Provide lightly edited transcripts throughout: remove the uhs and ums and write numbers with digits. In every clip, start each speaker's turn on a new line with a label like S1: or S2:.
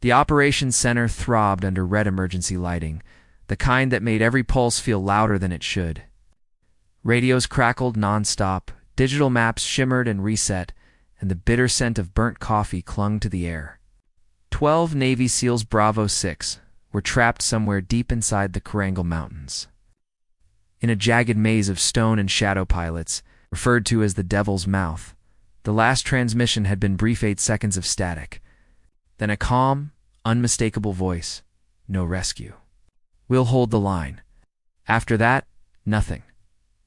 S1: The operations center throbbed under red emergency lighting, the kind that made every pulse feel louder than it should. Radios crackled nonstop, digital maps shimmered and reset, and the bitter scent of burnt coffee clung to the air. 12 Navy SEALs Bravo 6 were trapped somewhere deep inside the Corangle Mountains. In a jagged maze of stone and shadow pilots, referred to as the Devil's Mouth, the last transmission had been brief 8 seconds of static. Then a calm, unmistakable voice. No rescue. We'll hold the line. After that, nothing.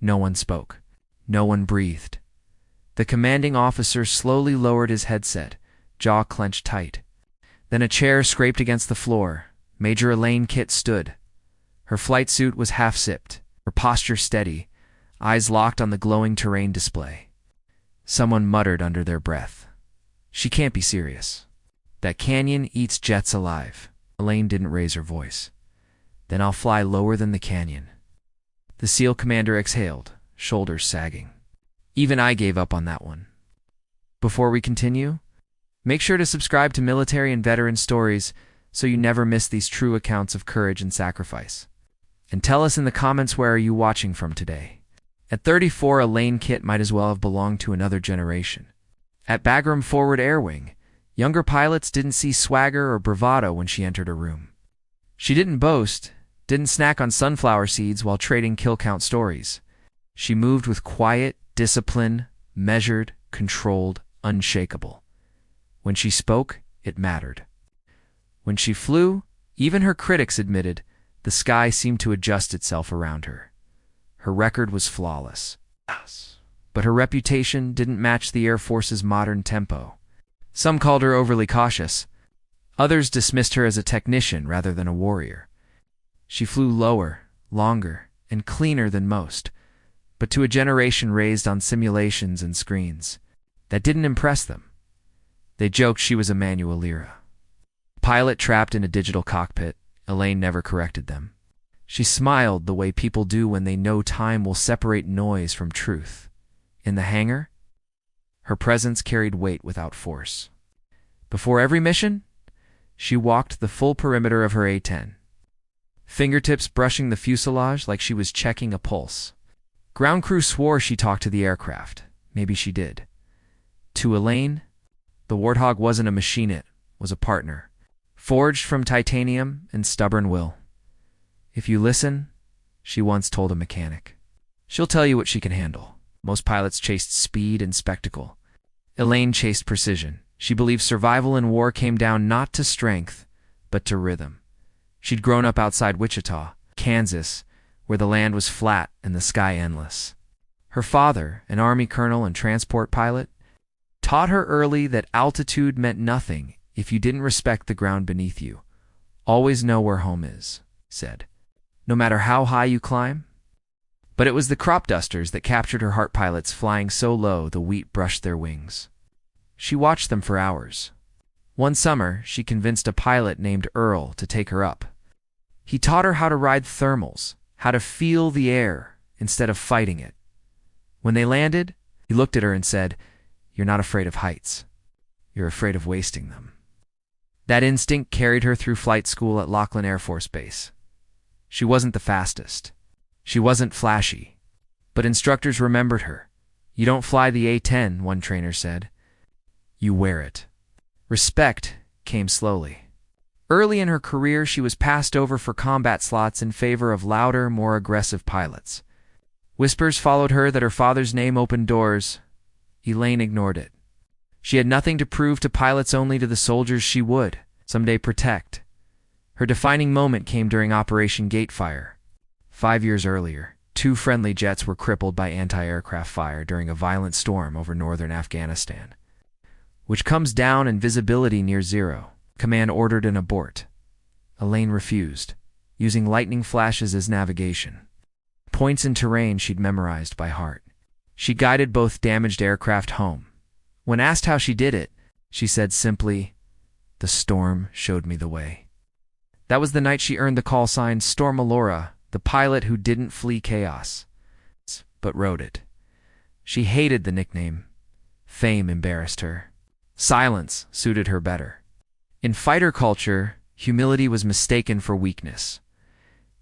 S1: No one spoke. No one breathed. The commanding officer slowly lowered his headset, jaw clenched tight. Then a chair scraped against the floor. Major Elaine Kit stood. Her flight suit was half-zipped, her posture steady, eyes locked on the glowing terrain display. Someone muttered under their breath. She can't be serious. That canyon eats jets alive. Elaine didn't raise her voice. Then I'll fly lower than the canyon. The SEAL commander exhaled, shoulders sagging. Even I gave up on that one. Before we continue, make sure to subscribe to Military and Veteran Stories so you never miss these true accounts of courage and sacrifice. And tell us in the comments, where are you watching from today? At 34, Elaine Kit might as well have belonged to another generation. At Bagram Forward Air Wing, younger pilots didn't see swagger or bravado when she entered a room. She didn't boast, didn't snack on sunflower seeds while trading kill count stories. She moved with quiet discipline, measured, controlled, unshakable. When she spoke, it mattered. When she flew, even her critics admitted, the sky seemed to adjust itself around her. Her record was flawless. But her reputation didn't match the Air Force's modern tempo. Some called her overly cautious. Others dismissed her as a technician rather than a warrior. She flew lower, longer, and cleaner than most, but to a generation raised on simulations and screens. That didn't impress them. They joked she was a manual era. Pilot trapped in a digital cockpit, Elaine never corrected them. She smiled the way people do when they know time will separate noise from truth. In the hangar, her presence carried weight without force. Before every mission, she walked the full perimeter of her A-10, fingertips brushing the fuselage like she was checking a pulse. Ground crew swore she talked to the aircraft. Maybe she did. To Elaine, the Warthog wasn't a machine, it was a partner, forged from titanium and stubborn will. If you listen, she once told a mechanic, she'll tell you what she can handle. Most pilots chased speed and spectacle. Elaine chased precision. She believed survival in war came down not to strength, but to rhythm. She'd grown up outside Wichita, Kansas, where the land was flat and the sky endless. Her father, an Army colonel and transport pilot, taught her early that altitude meant nothing if you didn't respect the ground beneath you. Always know where home is, said, no matter how high you climb. But it was the crop dusters that captured her heart, pilots flying so low the wheat brushed their wings. She watched them for hours. One summer, she convinced a pilot named Earl to take her up. He taught her how to ride thermals, how to feel the air instead of fighting it. When they landed, he looked at her and said, "You're not afraid of heights. You're afraid of wasting them." That instinct carried her through flight school at Laughlin Air Force Base. She wasn't the fastest. She wasn't flashy. But instructors remembered her. You don't fly the A-10, one trainer said. You wear it. Respect came slowly. Early in her career, she was passed over for combat slots in favor of louder, more aggressive pilots. Whispers followed her that her father's name opened doors. Elaine ignored it. She had nothing to prove to pilots, only to the soldiers she would someday protect. Her defining moment came during Operation Gatefire. 5 years earlier, 2 friendly jets were crippled by anti-aircraft fire during a violent storm over northern Afghanistan, which comes down in visibility near zero. Command ordered an abort. Elaine refused, using lightning flashes as navigation. Points in terrain she'd memorized by heart. She guided both damaged aircraft home. When asked how she did it, she said simply, "The storm showed me the way." That was the night she earned the call sign Storm Allura, the pilot who didn't flee chaos, but rode it. She hated the nickname. Fame embarrassed her. Silence suited her better. In fighter culture, humility was mistaken for weakness.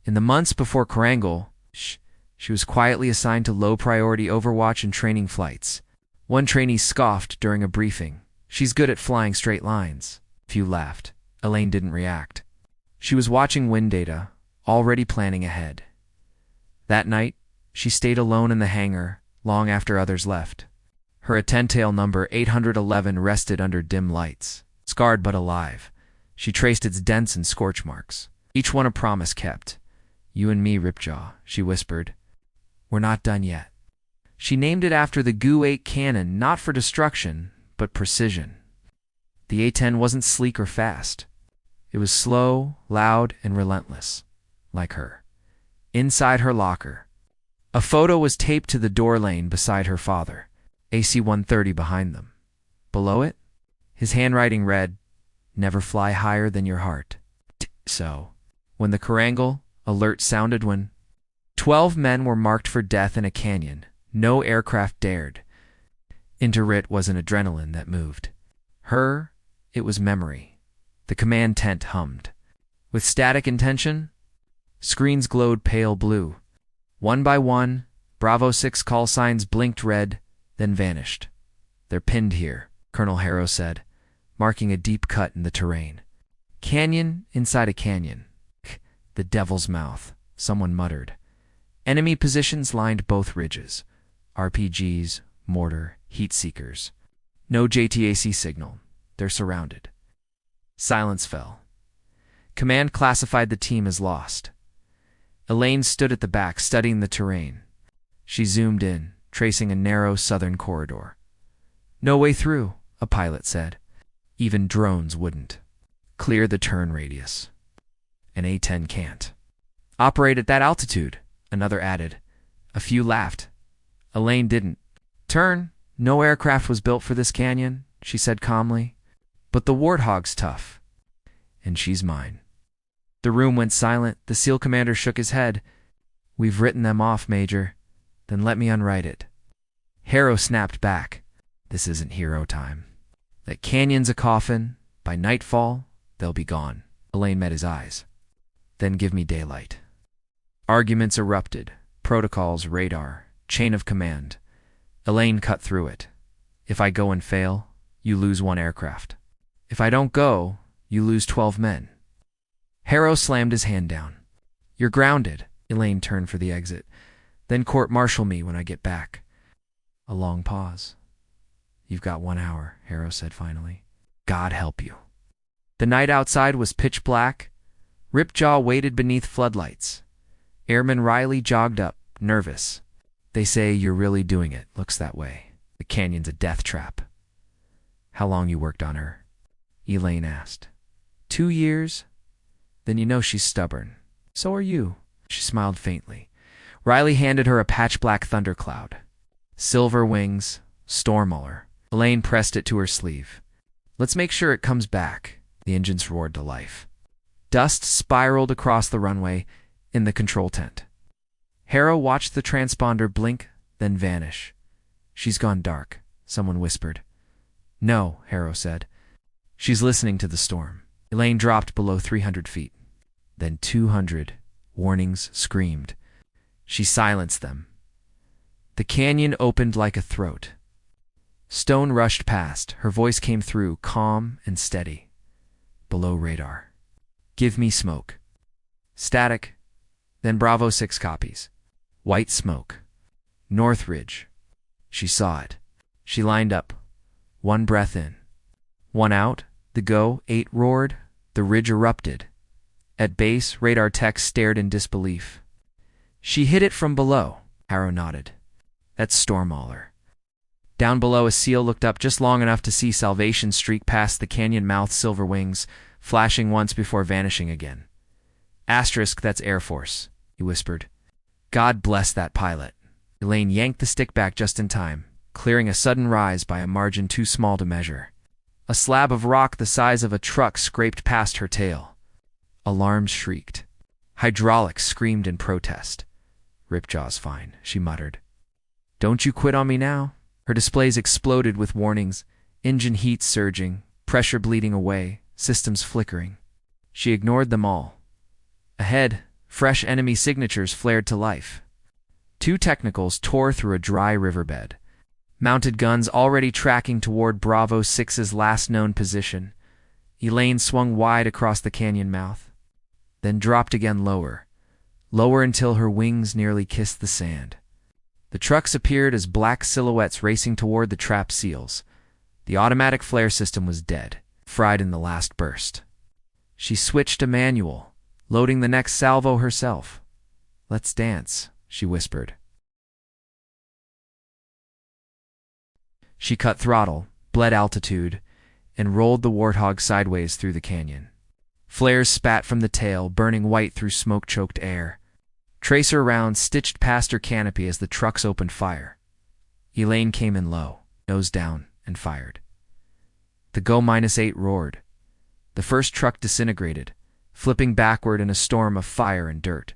S1: In the months before Corangle, she was quietly assigned to low-priority overwatch and training flights. One trainee scoffed during a briefing. "She's good at flying straight lines." Few laughed. Elaine didn't react. She was watching wind data, already planning ahead. That night, she stayed alone in the hangar, long after others left. Her A-10 tail number 811 rested under dim lights. Scarred but alive, she traced its dents and scorch marks, each one a promise kept. "You and me, Ripjaw," she whispered. "We're not done yet." She named it after the GU-8 cannon, not for destruction, but precision. The A-10 wasn't sleek or fast. It was slow, loud, and relentless, like her. Inside her locker, a photo was taped to the door lane beside her father, AC-130 behind them. Below it, his handwriting read, "Never fly higher than your heart." So, when the Corangle alert sounded, when 12 men were marked for death in a canyon, no aircraft dared. Into it was an adrenaline that moved. Her, it was memory. The command tent hummed. With static intention, screens glowed pale blue. One by one, Bravo 6 call signs blinked red, then vanished. "They're pinned here," Colonel Harrow said, marking a deep cut in the terrain. "Canyon inside a canyon." "The devil's mouth," someone muttered. Enemy positions lined both ridges. RPGs, mortar, heat seekers. No JTAC signal. They're surrounded. Silence fell. Command classified the team as lost. Elaine stood at the back, studying the terrain. She zoomed in, tracing a narrow southern corridor. "No way through," a pilot said. "Even drones wouldn't. Clear the turn radius." An A-10 can't operate at that altitude, another added. A few laughed. Elaine didn't. "Turn. No aircraft was built for this canyon," she said calmly. "But the Warthog's tough. And she's mine." The room went silent. The SEAL commander shook his head. "We've written them off, Major." "Then let me unwrite it." Harrow snapped back. "This isn't hero time. That canyon's a coffin. By nightfall, they'll be gone." Elaine met his eyes. "Then give me daylight." Arguments erupted. Protocols, radar, chain of command. Elaine cut through it. "If I go and fail, you lose one aircraft. If I don't go, you lose 12 men." Harrow slammed his hand down. "You're grounded." Elaine turned for the exit. "Then court-martial me when I get back." A long pause. "You've got 1 hour," Harrow said finally. "God help you." The night outside was pitch black. Ripjaw waited beneath floodlights. Airman Riley jogged up, nervous. "They say you're really doing it. Looks that way. The canyon's a death trap." "How long you worked on her?" Elaine asked. 2 years. "Then you know she's stubborn." "So are you." She smiled faintly. Riley handed her a patch-black thundercloud. "Silver wings, Stormuller." Elaine pressed it to her sleeve. "Let's make sure it comes back." The engines roared to life. Dust spiraled across the runway in the control tent. Harrow watched the transponder blink, then vanish. "She's gone dark," someone whispered. "No," Harrow said. "She's listening to the storm." Elaine dropped below 300 feet. Then 200. Warnings screamed. She silenced them. The canyon opened like a throat. Stone rushed past. Her voice came through, calm and steady. Below radar. "Give me smoke." Static. Then Bravo 6 copies. White smoke. North Ridge. She saw it. She lined up. 1 breath in. 1 out. The GO-8 roared. The ridge erupted. At base, radar techs stared in disbelief. "She hit it from below," Harrow nodded. "That's Stormuller." Down below, a SEAL looked up just long enough to see Salvation streak past the canyon mouth, silver wings, flashing once before vanishing again. "Asterisk, that's Air Force," he whispered. "God bless that pilot." Elaine yanked the stick back just in time, clearing a sudden rise by a margin too small to measure. A slab of rock the size of a truck scraped past her tail. Alarms shrieked. Hydraulics screamed in protest. "Ripjaw's fine," she muttered. "Don't you quit on me now." Her displays exploded with warnings, engine heat surging, pressure bleeding away, systems flickering. She ignored them all. Ahead, fresh enemy signatures flared to life. 2 technicals tore through a dry riverbed. Mounted guns already tracking toward Bravo 6's last known position. Elaine swung wide across the canyon mouth, then dropped again lower until her wings nearly kissed the sand. The trucks appeared as black silhouettes racing toward the trapped seals. The automatic flare system was dead, fried in the last burst. She switched to manual, loading the next salvo herself. "Let's dance," she whispered. She cut throttle, bled altitude, and rolled the Warthog sideways through the canyon. Flares spat from the tail, burning white through smoke-choked air. Tracer rounds stitched past her canopy as the trucks opened fire. Elaine came in low, nose down, and fired. The Go-8 roared. The first truck disintegrated, flipping backward in a storm of fire and dirt.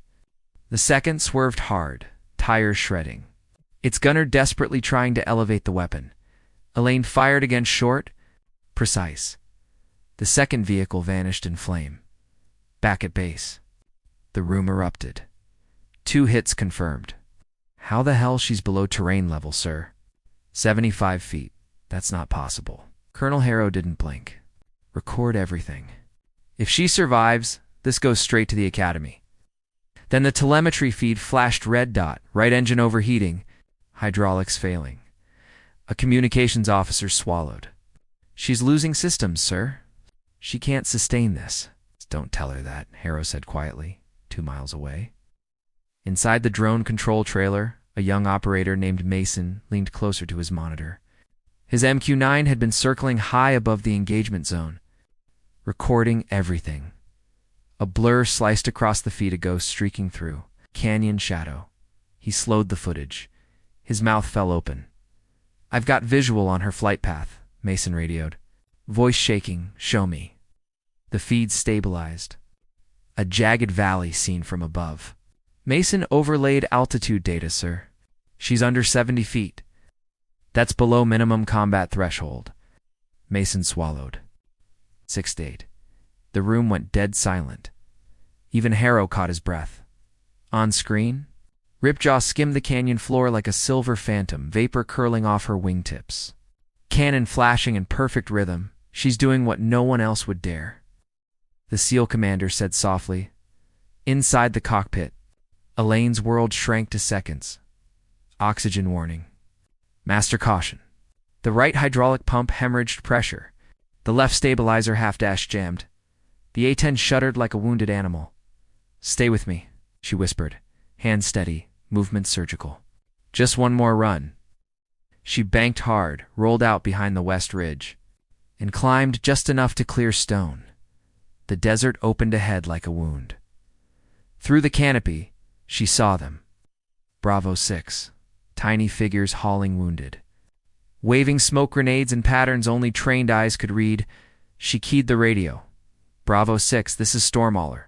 S1: The second swerved hard, tires shredding. Its gunner desperately trying to elevate the weapon. Elaine fired again short, precise. The second vehicle vanished in flame. Back at base, the room erupted. 2 hits confirmed. "How the hell she's below terrain level, sir?" 75 feet. That's not possible. Colonel Harrow didn't blink. "Record everything. If she survives, this goes straight to the academy." Then the telemetry feed flashed red dot, right engine overheating, hydraulics failing. A communications officer swallowed. "She's losing systems, sir. She can't sustain this." "Don't tell her that," Harrow said quietly, 2 miles away. Inside the drone control trailer, a young operator named Mason leaned closer to his monitor. His MQ-9 had been circling high above the engagement zone, recording everything. A blur sliced across the feed, a ghost streaking through. Canyon shadow. He slowed the footage. His mouth fell open. "I've got visual on her flight path," Mason radioed. Voice shaking, "Show me." The feed stabilized. A jagged valley seen from above. Mason overlaid altitude data, sir. "She's under 70 feet. That's below minimum combat threshold." Mason swallowed. 6-8. The room went dead silent. Even Harrow caught his breath. On screen, Ripjaw skimmed the canyon floor like a silver phantom, vapor curling off her wingtips. Cannon flashing in perfect rhythm. "She's doing what no one else would dare," the SEAL commander said softly. Inside the cockpit, Elaine's world shrank to seconds. Oxygen warning. Master caution. The right hydraulic pump hemorrhaged pressure. The left stabilizer half-dash jammed. The A-10 shuddered like a wounded animal. "Stay with me," she whispered, hand steady, movement surgical. "Just one more run." She banked hard, rolled out behind the west ridge, and climbed just enough to clear stone. The desert opened ahead like a wound. Through the canopy, she saw them. Bravo 6, tiny figures hauling wounded. Waving smoke grenades in patterns only trained eyes could read. She keyed the radio. "Bravo 6, this is Stormauler.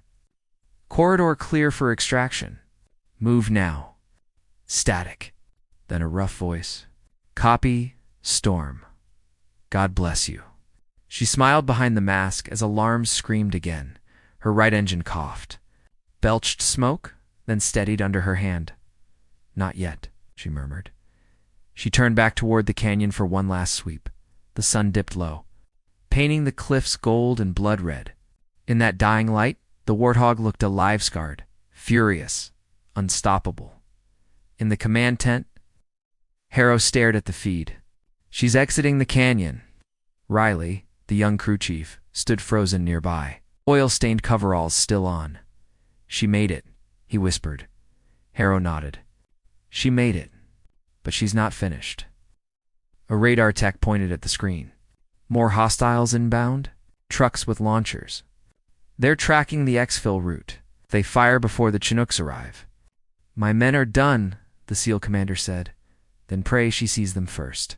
S1: Corridor clear for extraction. Move now." Static. Then a rough voice. "Copy, Storm. God bless you." She smiled behind the mask as alarms screamed again. Her right engine coughed. Belched smoke, then steadied under her hand. "Not yet," she murmured. She turned back toward the canyon for one last sweep. The sun dipped low, painting the cliffs gold and blood red. In that dying light, the Warthog looked alive, scarred, furious, unstoppable. In the command tent, Harrow stared at the feed. "She's exiting the canyon." Riley, the young crew chief, stood frozen nearby, oil-stained coveralls still on. "She made it," he whispered. Harrow nodded. "She made it, but she's not finished." A radar tech pointed at the screen. "More hostiles inbound? Trucks with launchers. They're tracking the exfil route. They fire before the Chinooks arrive." "My men are done," the SEAL commander said. "Then pray she sees them first."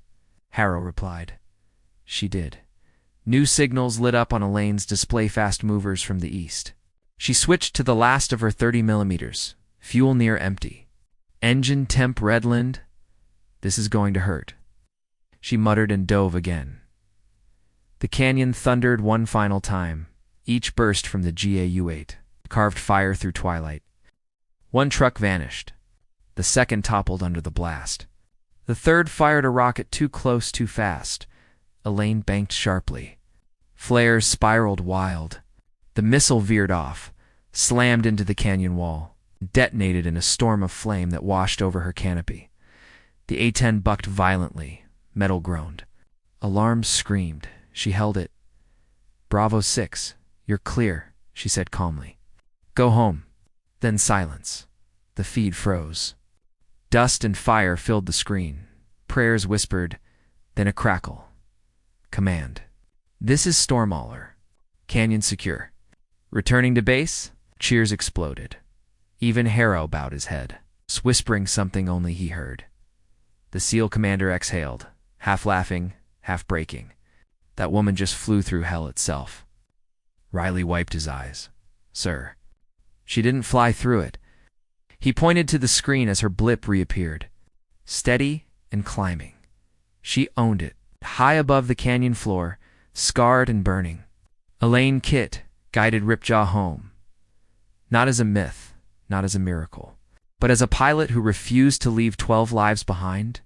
S1: Harrow replied. She did. New signals lit up on Elaine's display, fast movers from the east. She switched to the last of her 30mm. Fuel near empty. "Engine temp redland. This is going to hurt." She muttered and dove again. The canyon thundered one final time. Each burst from the GAU-8 carved fire through twilight. One truck vanished. The second toppled under the blast. The third fired a rocket too close, too fast. Elaine banked sharply. Flares spiraled wild. The missile veered off, slammed into the canyon wall, detonated in a storm of flame that washed over her canopy. The A-10 bucked violently. Metal groaned. Alarm screamed. She held it. "Bravo 6, you're clear," she said calmly. "Go home." Then silence. The feed froze. Dust and fire filled the screen. Prayers whispered, then a crackle. Command. "This is Stormauler. Canyon secure." Returning to base, cheers exploded. Even Harrow bowed his head, whispering something only he heard. The SEAL commander exhaled, half laughing, half breaking. That woman just flew through hell itself. Riley wiped his eyes. "Sir." "She didn't fly through it." He pointed to the screen as her blip reappeared. Steady and climbing. She owned it, high above the canyon floor, scarred and burning. Elaine Kit guided Ripjaw home. Not as a myth, not as a miracle, but as a pilot who refused to leave 12 lives behind.